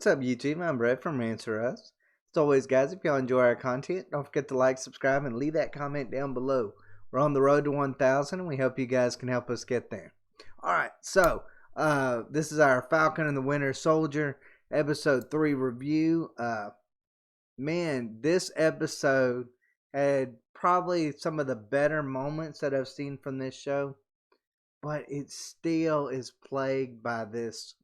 What's up, YouTube? I'm Brett from Rants. As always, guys, if y'all enjoy our content, don't forget to like, subscribe, and leave that comment down below. We're on the road to 1,000, and we hope you guys can help us get there. Alright, so, this is our Falcon and the Winter Soldier episode 3 review. Man, this episode had probably some of the better moments that I've seen from this show, but it still is plagued by this.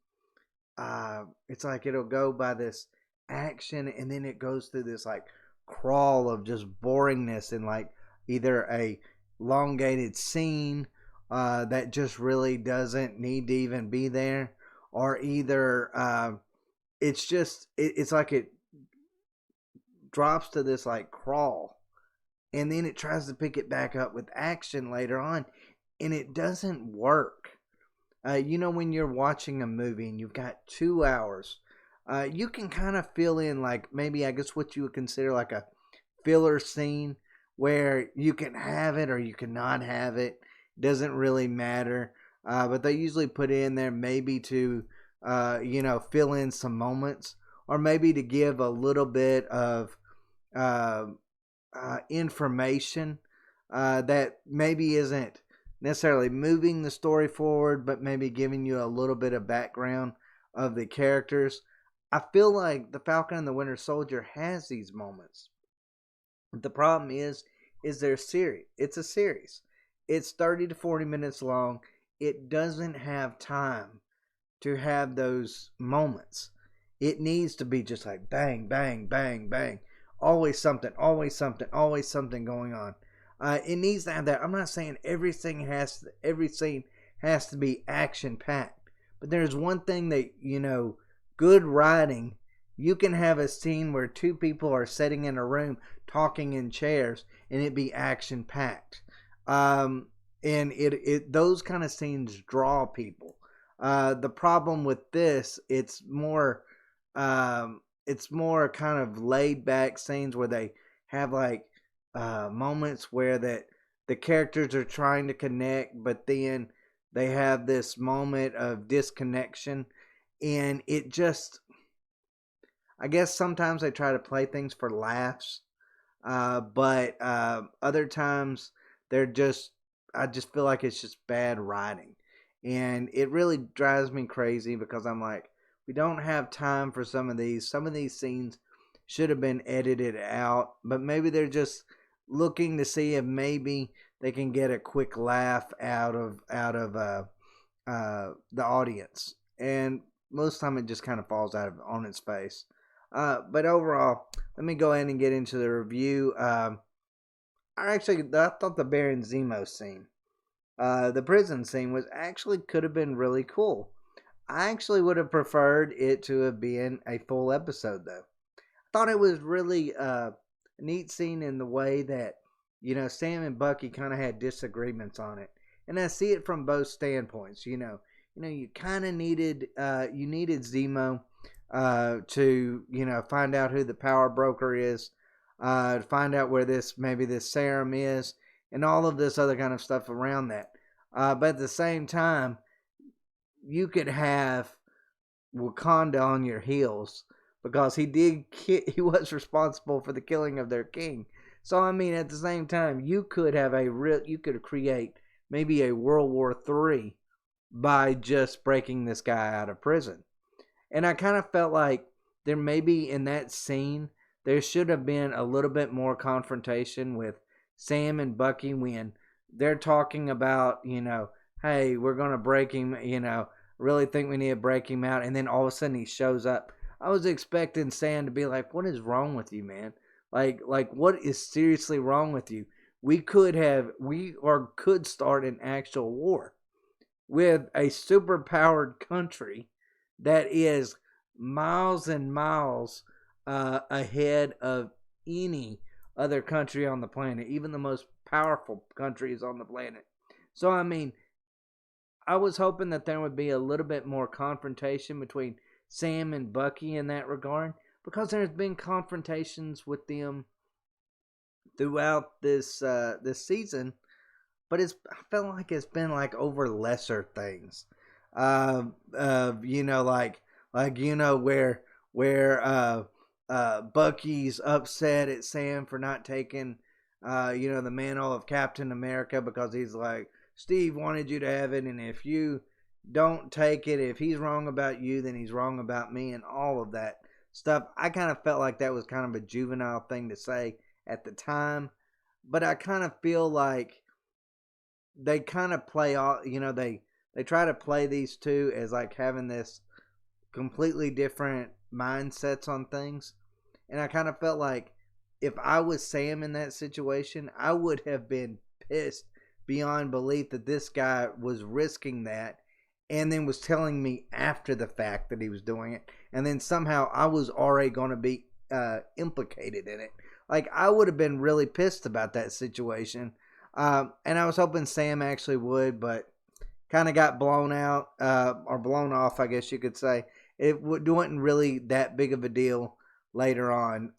It's like it'll go by this action, and then it goes through this like crawl of just boringness and like either a elongated scene that just really doesn't need to even be there, or either it's like it drops to this like crawl, and then it tries to pick it back up with action later on, and it doesn't work. When you're watching a movie and you've got 2 hours, you can kind of fill in like maybe I guess what you would consider like a filler scene where you can have it or you cannot have it. Doesn't really matter. But they usually put it in there maybe to, fill in some moments, or maybe to give a little bit of information that maybe isn't necessarily moving the story forward, but maybe giving you a little bit of background of the characters. I feel like the Falcon and the Winter Soldier has these moments. The problem is their series. It's a series. It's 30 to 40 minutes long. It doesn't have time to have those moments. It needs to be just like bang, bang, bang, bang. Always something, always something, always something going on. It needs to have that. I'm not saying every scene has to be action packed, but there's one thing that good writing. You can have a scene where two people are sitting in a room talking in chairs, and it be action packed. And it those kind of scenes draw people. The problem with this, it's more kind of laid back scenes where they have like moments where the characters are trying to connect, but then they have this moment of disconnection, and it just, I guess sometimes they try to play things for laughs, but other times I just feel like it's just bad writing, and it really drives me crazy because I'm like, we don't have time for some of these scenes should have been edited out, but maybe they're just looking to see if maybe they can get a quick laugh out of the audience, and most of the time it just kind of falls on its face. But overall, let me go ahead and get into the review. I thought the Baron Zemo scene, the prison scene, could have been really cool. I actually would have preferred it to have been a full episode, though. I thought it was really a neat scene in the way that, Sam and Bucky kind of had disagreements on it. And I see it from both standpoints. You kind of needed Zemo to, find out who the power broker is, to find out where this serum is, and all of this other kind of stuff around that. But at the same time, you could have Wakanda on your heels because he was responsible for the killing of their king. So I mean, at the same time, you could create maybe a World War III by just breaking this guy out of prison. And I kind of felt like there maybe in that scene there should have been a little bit more confrontation with Sam and Bucky when they're talking about, hey, we're gonna break him, really think we need to break him out, and then all of a sudden he shows up. I was expecting Sam to be like, what is wrong with you, man? Like what is seriously wrong with you? We could start an actual war with a super powered country that is miles and miles ahead of any other country on the planet, even the most powerful countries on the planet. So I mean, I was hoping that there would be a little bit more confrontation between Sam and Bucky in that regard, because there's been confrontations with them throughout this season, but I felt like it's been like over lesser things. Where where Bucky's upset at Sam for not taking, the mantle of Captain America because he's like, Steve wanted you to have it, and if you don't take it, if he's wrong about you, then he's wrong about me, and all of that stuff. I kind of felt like that was kind of a juvenile thing to say at the time, but I kind of feel like they kind of play all, they try to play these two as like having this completely different mindsets on things. And I kind of felt like if I was Sam in that situation, I would have been pissed beyond belief that this guy was risking that and then was telling me after the fact that he was doing it. And then somehow I was already going to be implicated in it. Like, I would have been really pissed about that situation. And I was hoping Sam actually would, but kind of got blown out, or blown off, I guess you could say. It wasn't really that big of a deal later on.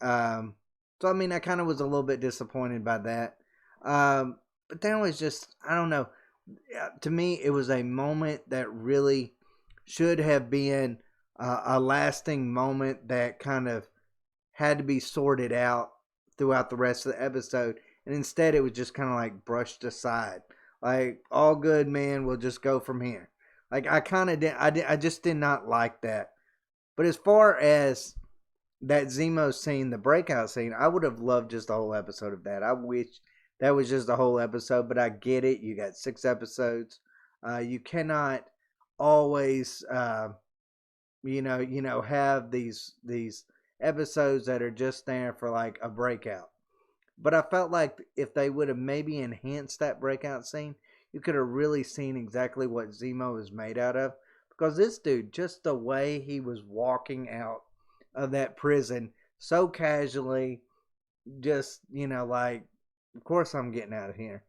So, I mean, I kind of was a little bit disappointed by that. But then it was just, I don't know. To me, it was a moment that really should have been a lasting moment that kind of had to be sorted out throughout the rest of the episode. And instead, it was just kind of like brushed aside. Like, all good, man, we'll just go from here. Like, I kind of I just did not like that. But as far as that Zemo scene, the breakout scene, I would have loved just a whole episode of that. I wish that was just a whole episode, but I get it. You got 6 episodes. You cannot always, have these episodes that are just there for like a breakout. But I felt like if they would have maybe enhanced that breakout scene, you could have really seen exactly what Zemo is made out of. Because this dude, just the way he was walking out of that prison so casually, just, like, of course I'm getting out of here.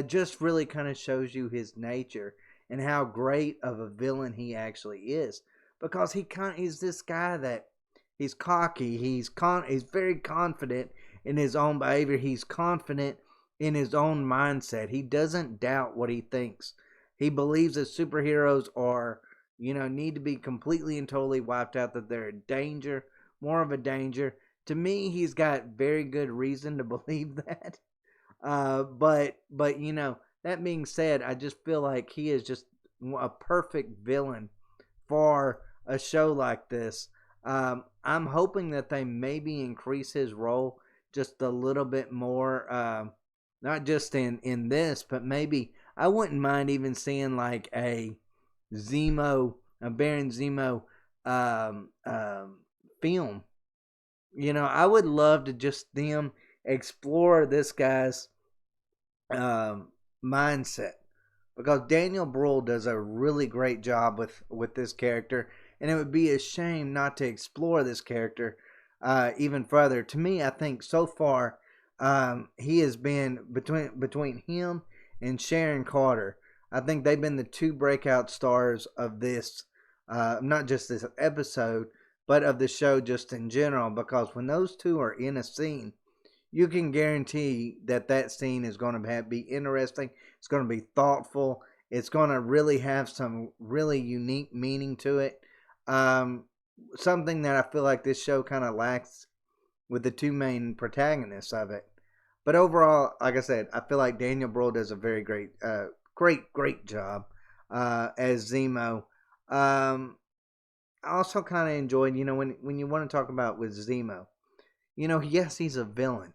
Just really kind of shows you his nature and how great of a villain he actually is. Because he's this guy that he's cocky, he's very confident in his own behavior, he's confident in his own mindset. He doesn't doubt what he thinks. He believes that superheroes are, need to be completely and totally wiped out, that they're a danger, more of a danger. To me, he's got very good reason to believe that. But that being said, I just feel like he is just a perfect villain for a show like this. I'm hoping that they maybe increase his role just a little bit more. Not just in this, but maybe I wouldn't mind even seeing like a Baron Zemo film. I would love to just them explore this guy's mindset, because Daniel Bruhl does a really great job with this character, and it would be a shame not to explore this character even further. To me, I think so far he has been between him and Sharon Carter. I think they've been the 2 breakout stars of this, not just this episode, but of the show just in general. Because when those 2 are in a scene, you can guarantee that scene is going to be interesting. It's going to be thoughtful. It's going to really have some really unique meaning to it. Something that I feel like this show kind of lacks with the 2 main protagonists of it. But overall, like I said, I feel like Daniel Bruhl does a very great job as Zemo. I also kind of enjoyed, when you want to talk about with Zemo, yes, he's a villain.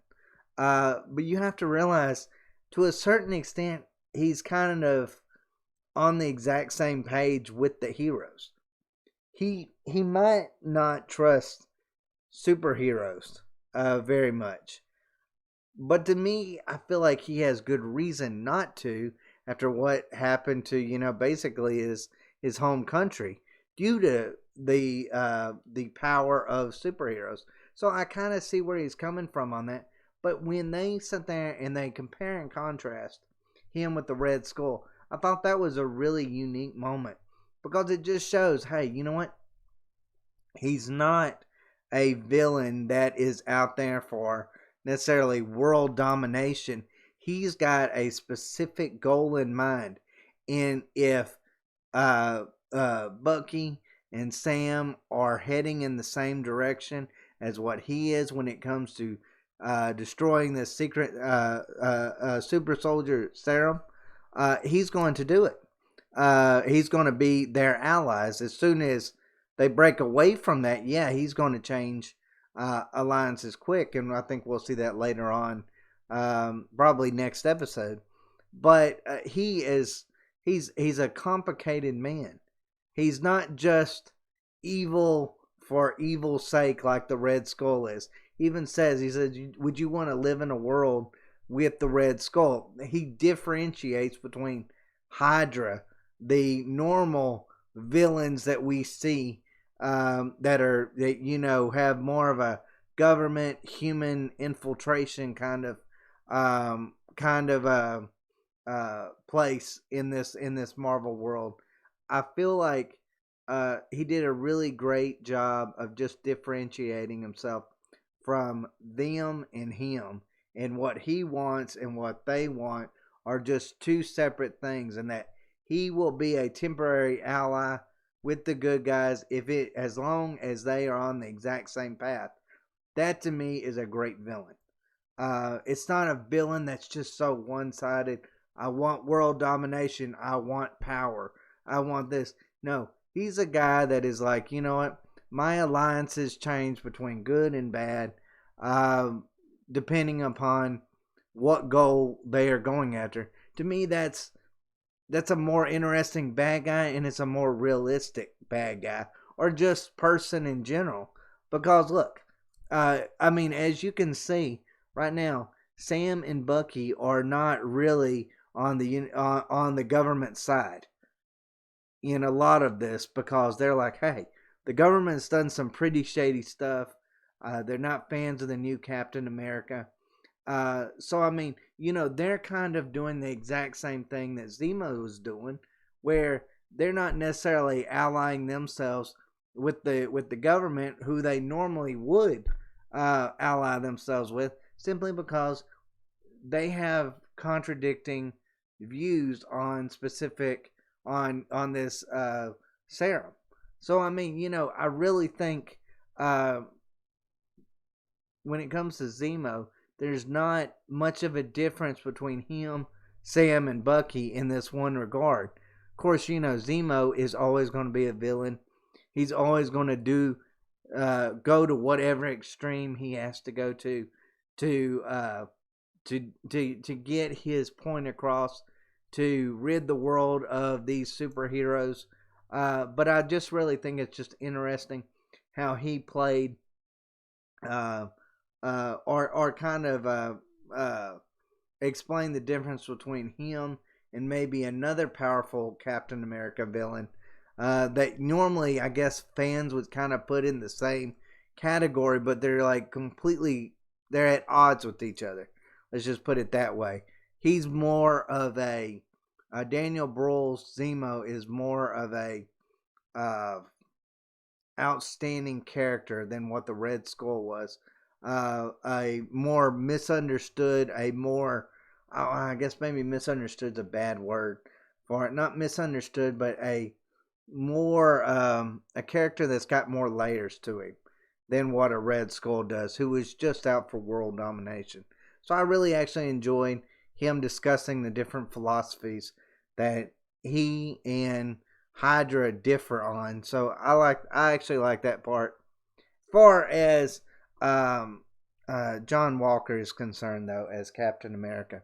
But you have to realize, to a certain extent, he's kind of on the exact same page with the heroes. He might not trust superheroes very much. But to me, I feel like he has good reason not to, after what happened to, basically his home country, due to the power of superheroes. So I kind of see where he's coming from on that. But when they sit there and they compare and contrast him with the Red Skull, I thought that was a really unique moment. Because it just shows, hey, you know what? He's not a villain that is out there for necessarily world domination. He's got a specific goal in mind. And if Bucky and Sam are heading in the same direction as what he is when it comes to destroying the secret super soldier serum, he's going to do it. He's going to be their allies. As soon as they break away from that, yeah, he's going to change alliances quick, and I think we'll see that later on, probably next episode. But he's a complicated man. He's not just evil for evil's sake like the Red Skull is. He even says, he says, would you want to live in a world with the Red Skull? He differentiates between Hydra, the normal villains that we see, that have more of a government human infiltration kind of place in this Marvel world. I feel like he did a really great job of just differentiating himself from them and him, and what he wants and what they want are just two separate things, and that he will be a temporary ally with the good guys as long as they are on the exact same path. That to me is a great villain. It's not a villain that's just so one-sided. I want world domination. I want power. I want this. No, he's a guy that is like, you know what? My alliances change between good and bad, depending upon what goal they are going after. To me, that's a more interesting bad guy, and it's a more realistic bad guy, or just person in general. Because look, as you can see right now, Sam and Bucky are not really on the government side in a lot of this, because they're like, hey, the government's done some pretty shady stuff. They're not fans of the new Captain America. They're kind of doing the exact same thing that Zemo was doing, where they're not necessarily allying themselves with the government, who they normally would ally themselves with, simply because they have contradicting views on specific on this serum. So I really think when it comes to Zemo, there's not much of a difference between him, Sam, and Bucky in this one regard. Of course, Zemo is always going to be a villain. He's always going to go to whatever extreme he has to go to get his point across, to rid the world of these superheroes. But I just really think it's just interesting how he played, or kind of explain the difference between him and maybe another powerful Captain America villain that normally, I guess, fans would kind of put in the same category, but they're like they're at odds with each other. Let's just put it that way. He's more of a Daniel Bruhl's Zemo is more of a outstanding character than what the Red Skull was. A more misunderstood, I guess maybe misunderstood is a bad word for it. Not misunderstood, but a character that's got more layers to him than what a Red Skull does, who is just out for world domination. So I really actually enjoyed him discussing the different philosophies that he and Hydra differ on. So I actually like that part. As far as John Walker is concerned, though, as Captain America,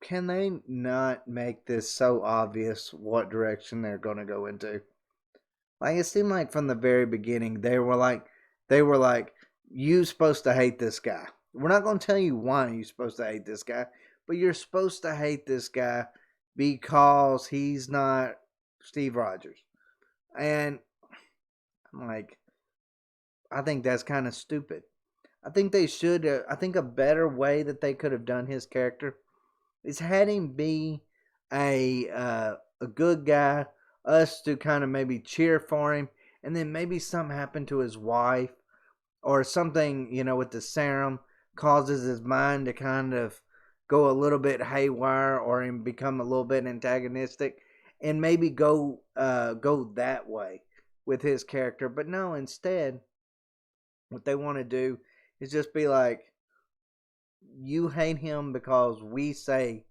can they not make this so obvious what direction they're going to go into? Like, it seemed like from the very beginning they were like, you're supposed to hate this guy. We're not going to tell you why you're supposed to hate this guy, but you're supposed to hate this guy because he's not Steve Rogers. And I'm like, I think that's kind of stupid. I think they should. I think a better way that they could have done his character is had him be a good guy, us to kind of maybe cheer for him, and then maybe something happened to his wife, or something, with the serum causes his mind to kind of go a little bit haywire, or him become a little bit antagonistic, and maybe go that way with his character. But no, instead, what they want to do is just be like, you hate him because we say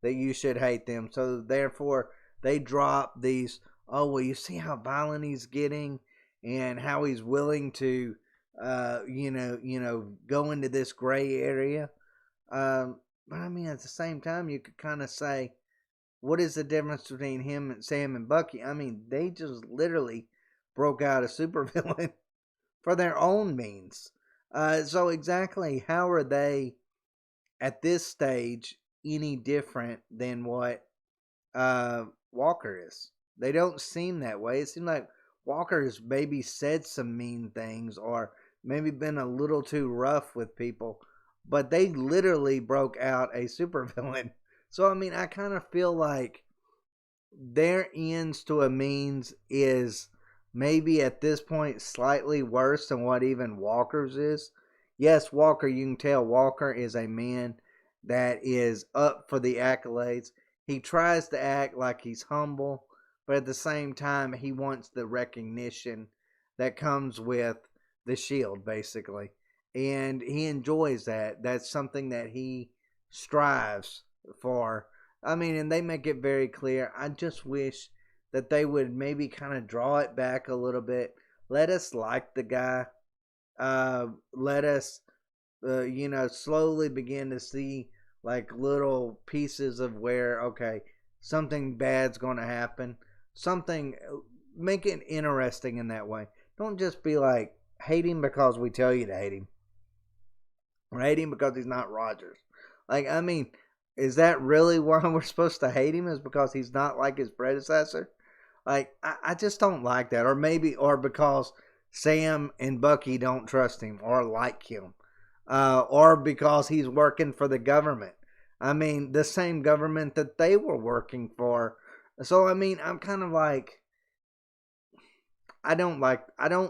that you should hate them. So therefore, they drop these. Oh well, you see how violent he's getting, and how he's willing to, go into this gray area. But I mean, at the same time, you could kind of say, what is the difference between him and Sam and Bucky? I mean, they just literally broke out a supervillain for their own means. So exactly how are they at this stage any different than what Walker is? They don't seem that way. It seems like Walker's maybe said some mean things or maybe been a little too rough with people, but they literally broke out a supervillain. So I mean, I kind of feel like their ends to a means is maybe at this point slightly worse than what even Walker's is. Yes, Walker, you can tell Walker is a man that is up for the accolades. He tries to act like he's humble, but at the same time, he wants the recognition that comes with the shield, basically. And he enjoys that. That's something that he strives for. I mean, and they make it very clear. I just wish that they would maybe kind of draw it back a little bit. Let us like the guy. Let us, slowly begin to see like little pieces of where, okay, something bad's going to happen. Something, make it interesting in that way. Don't just be like, hate him because we tell you to hate him. Or hate him because he's not Rogers. Like, I mean, is that really why we're supposed to hate him? Is because he's not like his predecessor? Like, I just don't like that. Or because Sam and Bucky don't trust him or like him. Or because he's working for the government. I mean, the same government that they were working for. So, I mean, I'm kind of like, I don't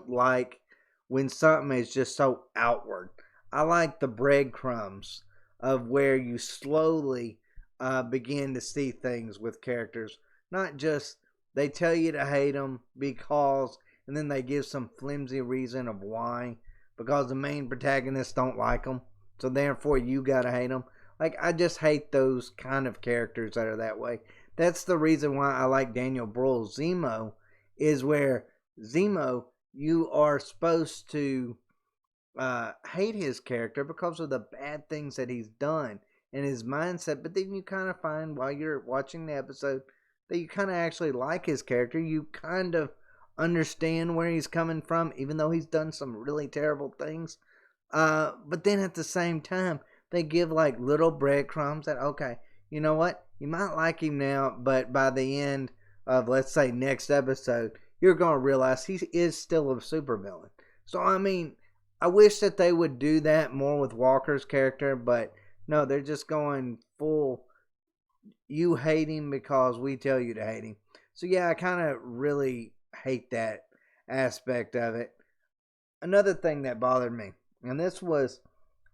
like when something is just so outward. I like the breadcrumbs of where you slowly begin to see things with characters. Not just they tell you to hate them because, and then they give some flimsy reason of why. Because the main protagonists don't like them. So therefore you gotta hate them. Like, I just hate those kind of characters that are that way. That's the reason why I like Daniel Bruhl's Zemo, is where Zemo, you are supposed to hate his character because of the bad things that he's done and his mindset. But then you kind of find while you're watching the episode that you kind of actually like his character. You kind of understand where he's coming from, even though he's done some really terrible things. But then at the same time, they give like little breadcrumbs that, okay, you know what? You might like him now, but by the end of, let's say, next episode, you're going to realize he is still a supervillain. So, I mean, I wish that they would do that more with Walker's character, but no, they're just going full, you hate him because we tell you to hate him. So, yeah, I kind of really hate that aspect of it. Another thing that bothered me, and this was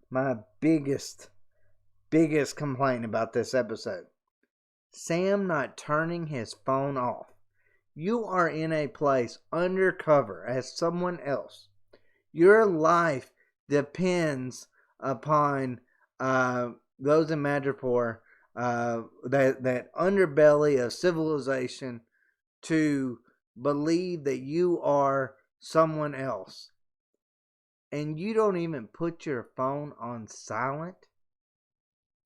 my biggest complaint about this episode. Sam not turning his phone off. You are in a place undercover as someone else. Your life depends upon those in Madripoor, that underbelly of civilization, to believe that you are someone else. And you don't even put your phone on silent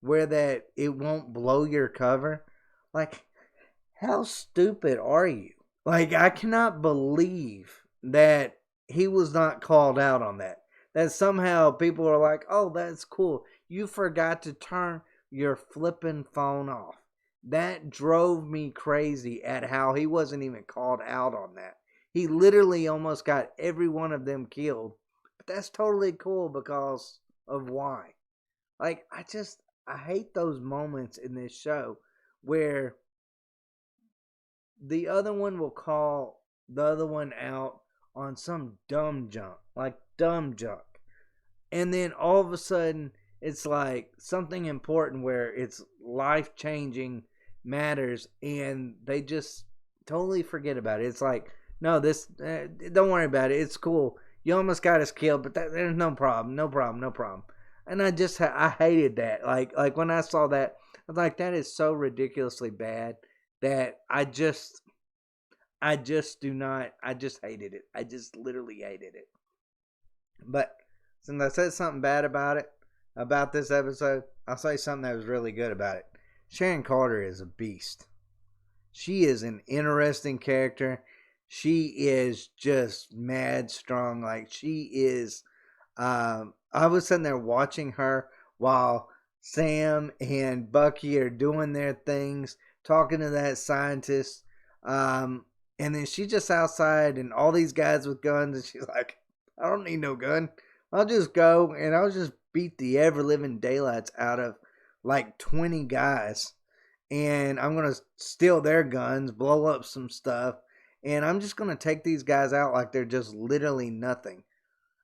where that it won't blow your cover. Like, how stupid are you? Like, I cannot believe that he was not called out on that. That somehow people are like, oh, that's cool. You forgot to turn your flipping phone off. That drove me crazy at how he wasn't even called out on that. He literally almost got every one of them killed. But that's totally cool because of why. Like, I hate those moments in this show where the other one will call the other one out on some dumb junk. Like, dumb junk. And then all of a sudden, it's like something important where it's life changing matters, and they just totally forget about it. It's like, no, this, don't worry about it. It's cool. You almost got us killed, but there's no problem, no problem, no problem. And I hated that. Like when I saw that, I was like, that is so ridiculously bad that I just do not. I just hated it. I just literally hated it. But since I said something bad about it, about this episode, I'll say something that was really good about it. Sharon Carter is a beast. She is an interesting character. She is just mad strong. Like she is. I was sitting there watching her while Sam and Bucky are doing their things, talking to that scientist. And then she's just outside, and all these guys with guns, and she's like, "I don't need no gun. I'll just go and I'll just beat the ever living daylights out of like 20 guys, and I'm gonna steal their guns, blow up some stuff, and I'm just gonna take these guys out like they're just literally nothing."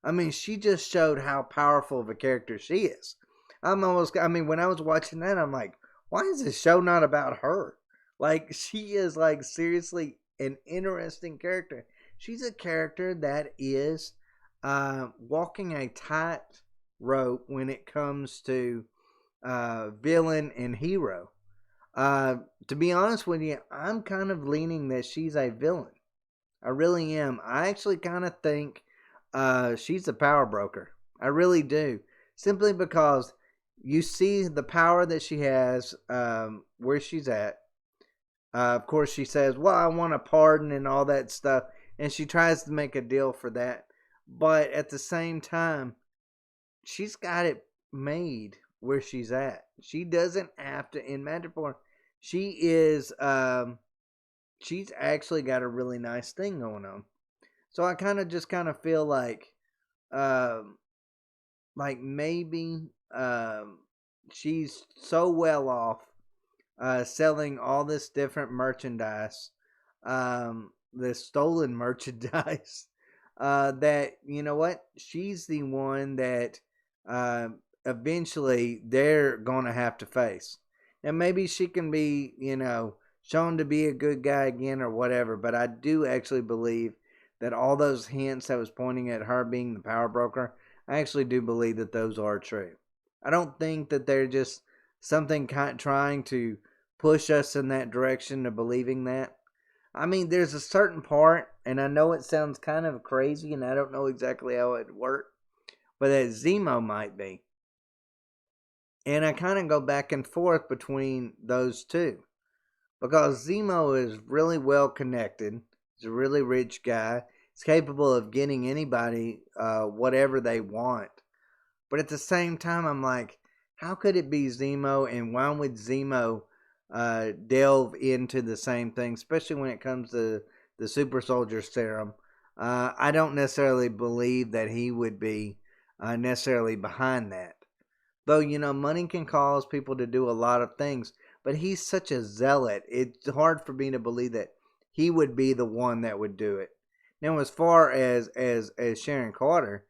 I mean, she just showed how powerful of a character she is. I mean, when I was watching that, I'm like, why is this show not about her? Like, she is, like, seriously an interesting character. She's a character that is walking a tight rope when it comes to villain and hero. To be honest with you, I'm kind of leaning that she's a villain. I really am. I actually kind of think she's a power broker. I really do. Simply because you see the power that she has where she's at. Of course, she says, well, I want a pardon and all that stuff. And she tries to make a deal for that. But at the same time, she's got it made where she's at. She doesn't have to, in Madripoor, she is, she's actually got a really nice thing going on. So I kind of feel like maybe she's so well off selling all this different merchandise, this stolen merchandise, that, you know what, she's the one that eventually they're going to have to face. And maybe she can be, shown to be a good guy again or whatever, but I do actually believe that all those hints that was pointing at her being the power broker, I actually do believe that those are true. I don't think that they're just something trying to push us in that direction of believing that. I mean, there's a certain part, and I know it sounds kind of crazy, and I don't know exactly how it worked, but that Zemo might be. And I kind of go back and forth between those two. Because Zemo is really well connected. He's a really rich guy. He's capable of getting anybody whatever they want. But at the same time, I'm like, how could it be Zemo? And why would Zemo delve into the same thing, especially when it comes to the super soldier serum? I don't necessarily believe that he would be necessarily behind that. Though, money can cause people to do a lot of things. But he's such a zealot. It's hard for me to believe that he would be the one that would do it. Now, as far as Sharon Carter,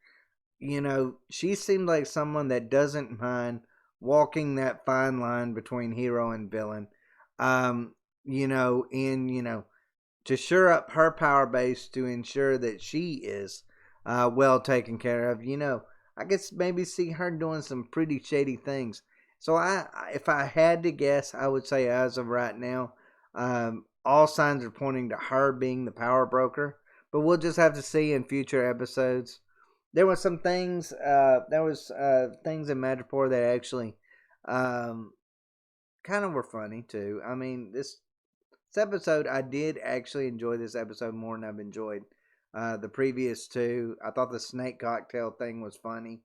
she seemed like someone that doesn't mind walking that fine line between hero and villain. To shore up her power base to ensure that she is well taken care of. I guess maybe see her doing some pretty shady things. So if I had to guess, I would say as of right now, all signs are pointing to her being the power broker. But we'll just have to see in future episodes. There was some things. Things in Madripoor that actually kind of were funny too. I mean, this episode, I did actually enjoy this episode more than I've enjoyed the previous two. I thought the snake cocktail thing was funny.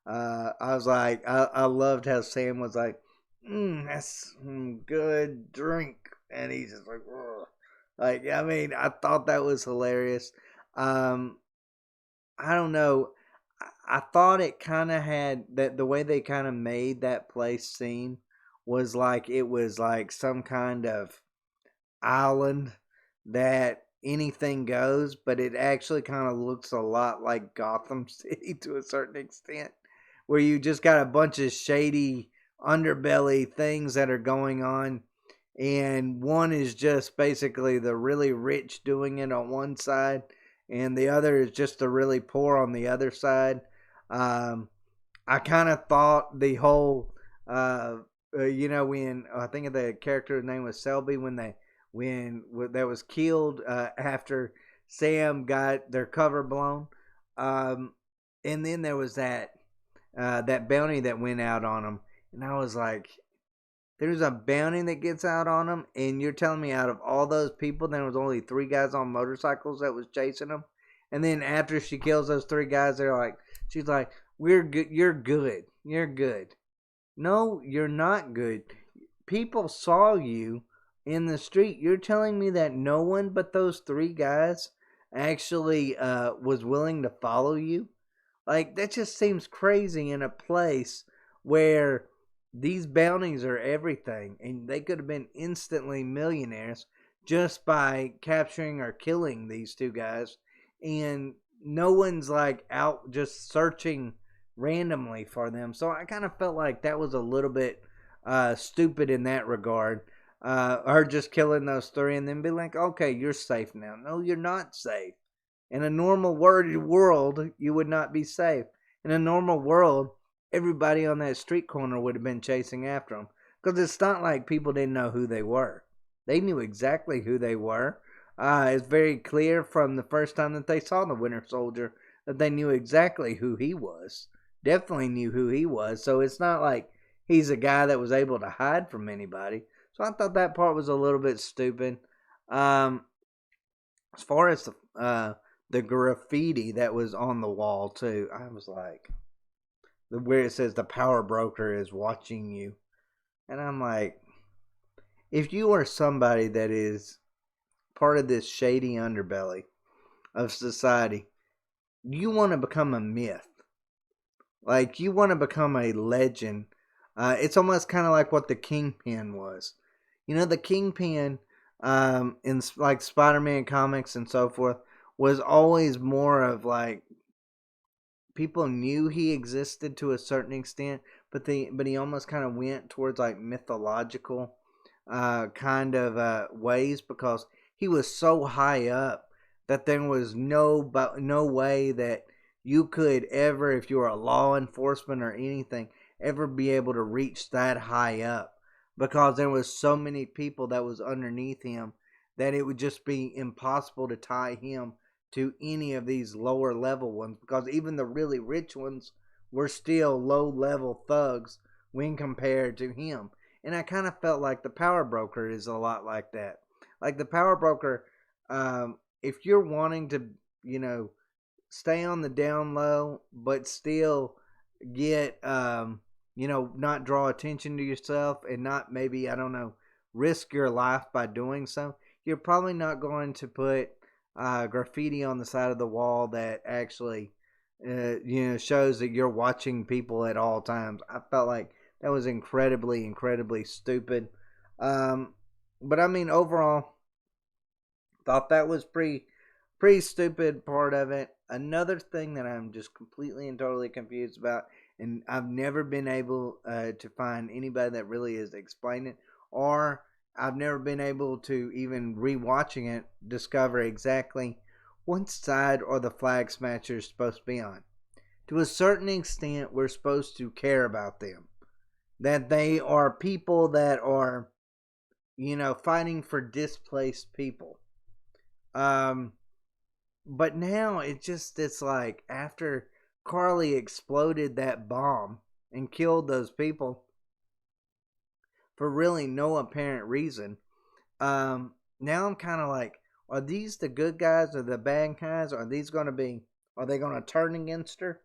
I was like, I loved how Sam was like, that's some good drink. And he's just like, ugh. Like, I mean, I thought that was hilarious. I don't know. I thought it kind of had that the way they kind of made that place seem was like it was like some kind of island that anything goes, but it actually kind of looks a lot like Gotham City to a certain extent, where you just got a bunch of shady underbelly things that are going on, and one is just basically the really rich doing it on one side, and the other is just the really poor on the other side. Um, I kind of thought the whole, when I think of the character's name was Selby, when that was killed after Sam got their cover blown, um, and then there was that bounty that went out on them, and I was like, there's a bounty that gets out on them, and you're telling me out of all those people, there was only 3 guys on motorcycles that was chasing them, and then after she kills those 3 guys, she's like, we're good, you're good, you're good. No, you're not good. People saw you in the street. You're telling me that no one but those 3 guys actually was willing to follow you? Like, that just seems crazy in a place where these bounties are everything, and they could have been instantly millionaires just by capturing or killing these 2 guys, and no one's like out just searching randomly for them. So I kind of felt like that was a little bit stupid in that regard. Her just killing those 3 and then be like, okay, you're safe now. No, you're not safe. In a normal world, you would not be safe. In a normal world, everybody on that street corner would have been chasing after them. Because it's not like people didn't know who they were. They knew exactly who they were. It's very clear from the first time that they saw the Winter Soldier that they knew exactly who he was. Definitely knew who he was. So it's not like he's a guy that was able to hide from anybody. So I thought that part was a little bit stupid. As far as the graffiti that was on the wall too, I was like, where it says the power broker is watching you, and I'm like, if you are somebody that is part of this shady underbelly of society, you want to become a myth. Like, you want to become a legend. It's almost kind of like what the Kingpin was. You know, the Kingpin in like Spider-Man comics and so forth was always more of like, people knew he existed to a certain extent, but he almost kind of went towards like mythological kind of ways, because he was so high up that there was no way that you could ever, if you were a law enforcement or anything, ever be able to reach that high up, because there was so many people that was underneath him that it would just be impossible to tie him to any of these lower level ones, because even the really rich ones were still low level thugs when compared to him. And I kind of felt like the power broker is a lot like that. Like the power broker, if you're wanting to, stay on the down low, but still get, not draw attention to yourself and not maybe, I don't know, risk your life by doing so, you're probably not going to put graffiti on the side of the wall that actually, shows that you're watching people at all times. I felt like that was incredibly, incredibly stupid. But I mean, overall, thought that was pretty stupid part of it. Another thing that I'm just completely and totally confused about, and I've never been able to find anybody that really is explaining it, or I've never been able to, even rewatching it, discover exactly what side are the Flag Smashers supposed to be on. To a certain extent, we're supposed to care about them. That they are people that are, fighting for displaced people. But now it's like, after Carly exploded that bomb and killed those people for really no apparent reason, now I'm kind of like, are these the good guys or the bad guys? Are they going to turn against her?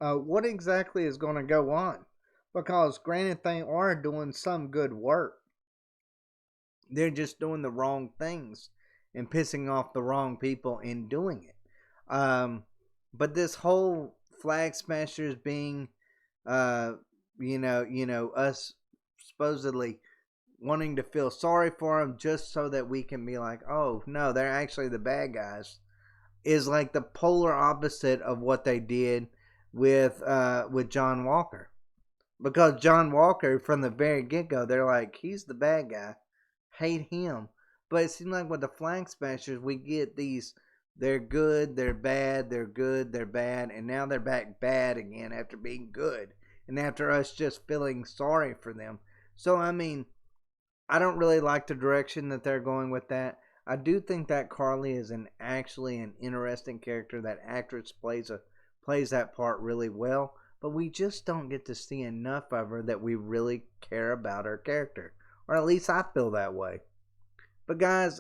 What exactly is going to go on? Because granted, they are doing some good work. They're just doing the wrong things and pissing off the wrong people in doing it. But this whole Flag Smashers being, us supposedly wanting to feel sorry for them just so that we can be like, oh no, they're actually the bad guys, is like the polar opposite of what they did with John Walker. Because John Walker, from the very get-go, they're like, he's the bad guy. hate him. But it seems like with the Flag Smashers, we get these. They're good, they're bad, they're good, they're bad, and now they're back bad again after being good, and after us just feeling sorry for them. So I mean, I don't really like the direction that they're going with that. I do think that Carly is actually an interesting character. That actress plays that part really well, but we just don't get to see enough of her that we really care about her character, or at least I feel that way. But guys,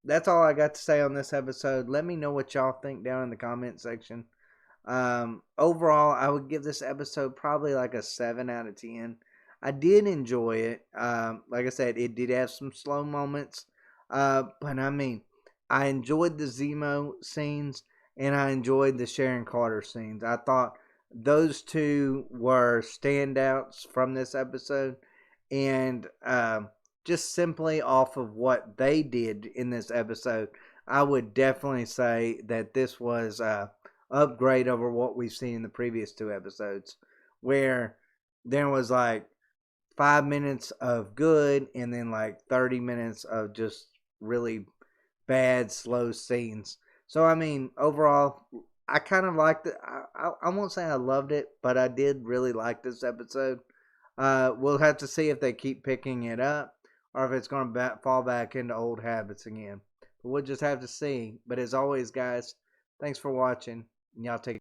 that's all I got to say on this episode. Let me know what y'all think down in the comment section. Overall, I would give this episode probably like a 7 out of 10. I did enjoy it. Like I said, it did have some slow moments. But I mean, I enjoyed the Zemo scenes and I enjoyed the Sharon Carter scenes. I thought those two were standouts from this episode. And just simply off of what they did in this episode, I would definitely say that this was upgrade over what we've seen in the previous two episodes, where there was like 5 minutes of good and then like 30 minutes of just really bad, slow scenes. So, I mean, overall, I kind of liked it. I won't say I loved it, but I did really like this episode. We'll have to see if they keep picking it up or if it's going to fall back into old habits again. But we'll just have to see. But as always, guys, thanks for watching. And y'all take